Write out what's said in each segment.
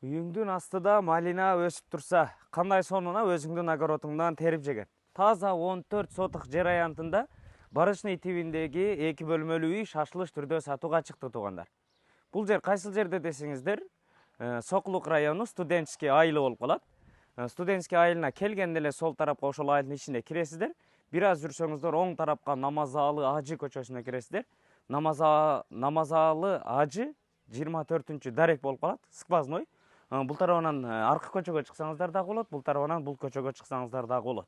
Үйүңдүн астыда малина өсүп турса, кандай сонуна өзүңдүн огородуңдан терип жеген. Таза 14 сотық жер аянтында Барышный тибиндеги 2 бөлмөлүү үй шашылыш түрдө сатууга чыкты туугандар. Бул жер кайсыл жерде десеңиздер, Сокулук району Студенческий айылы болуп калат. Студенческий айылына келгенде эле сол тарапка ошол айылдын ичине киресиздер. Бир аз жүрсөңүздөр оң тарапка Намазалы Ажы көчөсүнө киресиздер. Намазалы Ажы 24-чү дарек болуп калат, сквозной. Бул тарабынан аркы көчөгө чыксаңыздар дагы болот, бул тарабынан бул көчөгө чыксаңыздар дагы болот.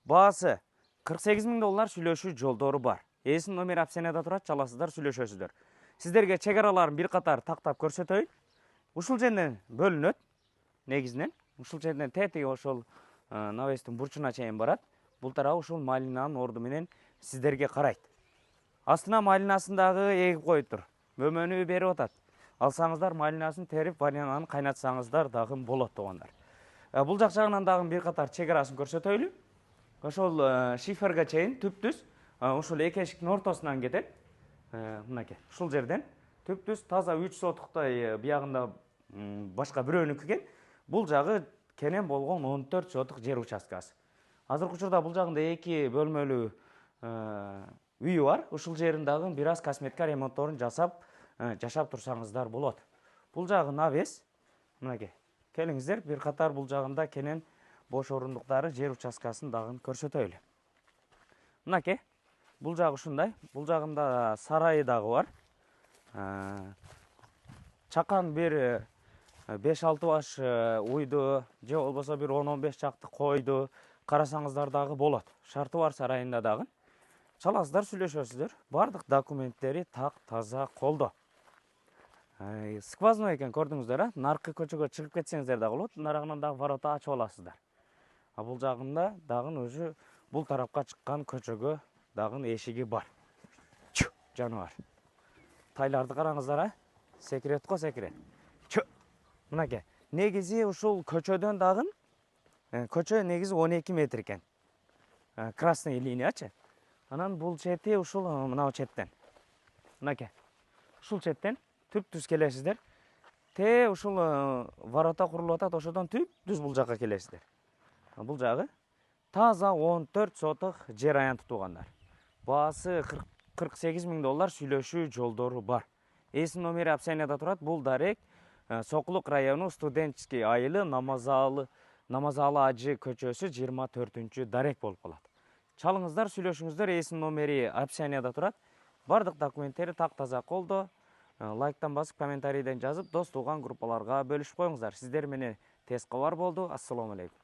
Баасы 48 000 доллар сүйлөшүү жолдору бар. Эсин номер опцияда турат, чаласыздар, сүйлөшөсүздөр. Сиздерге чек-араларын бир катар тактап көрсөтөйүн. Ушул жерден бөлүнөт, негизинен. Ушул жерден тетиги ошол навестин бурчуна чейин барат. Бул тарабы ушул малинанын орду менен сиздерге карайт. Астына малинасын дагы эгип коюптур. Мөмөнү берип атат. Алсаңыздар малинасын терип, малинаны кайнатсаңыздар дагы болот туугандар. Бул жак жагынан дагы бир катар чек-арасын көрсөтөйлү. Ошол шиферге чейин түп-түз ушул эки эшиктин ортосунан кетет. Мынакей, ушул жерден түп-түз таза 3 сотуктай биягында башка бирөөнүкү экен. Бул жагы кенен болгон 14 сотук жер участкасы. Азыркы учурда бул жагында 2 бөлмөлүү үйү бар. Ушул жерин дагы бир аз косметика ремонтторун жасап жашап турсаңыздар болот. Бул жагы навес. Мынакей, келиңиздер, бир катар бул жагында кенен бош орундуктары жер участкасын дагы көрсөтөйлү. Мынакей, бул жагы ушундай. Бул жагында сарайы дагы бар. Чакан бир 5-6 баш уйду, же болбосо бир 10-15 чакты койду карасаңыздар дагы болот. Шарты бар сарайында дагы. Чаласыздар, сүйлөшөсүздөр. Бардык документтери так таза колдо. Сквозной экен, көрдүңүздөр, наркы көчөгө чыгып кетсеңиздер дагы болот. Нарагынан дагы ворота ачып аласыздар. Бул жагында дагы өзү бул тарапка чыккан көчөгө дагы эшиги бар. Жаныбар. Тайларды караңыздар, секирет го, секирет. Мынакей, негизи ушул көчөдөн дагы көчө негизи 12 метр экен. Красный линиячы. Анан бул чети ушул мына четтен. Мынакей. Ушул четтен түп-түз келесиздер. Ушул ворота курулуп атат, ошодон түп-түз бул жакка келесиздер. Бул жагы таза 14 сотук жер аянты туугандар. Баасы 48 000 доллар сүйлөшүү жолдору бар. Эсин номери опцияда турат. Бул дарек Сокулук району Студенческий айылы Намазалы Ажы көчөсү 24-чү дарек болуп калат. Чалыңыздар, сүйлөшүңүздөр, эсин номери опцияда турат. Бардык документтери так таза колдо. Лайктан басып, комментарийден жазып, дос тууган группаларга бөлүшүп коюңуздар. Сиздер менен тез кабар болду. Ассаламу алейкум.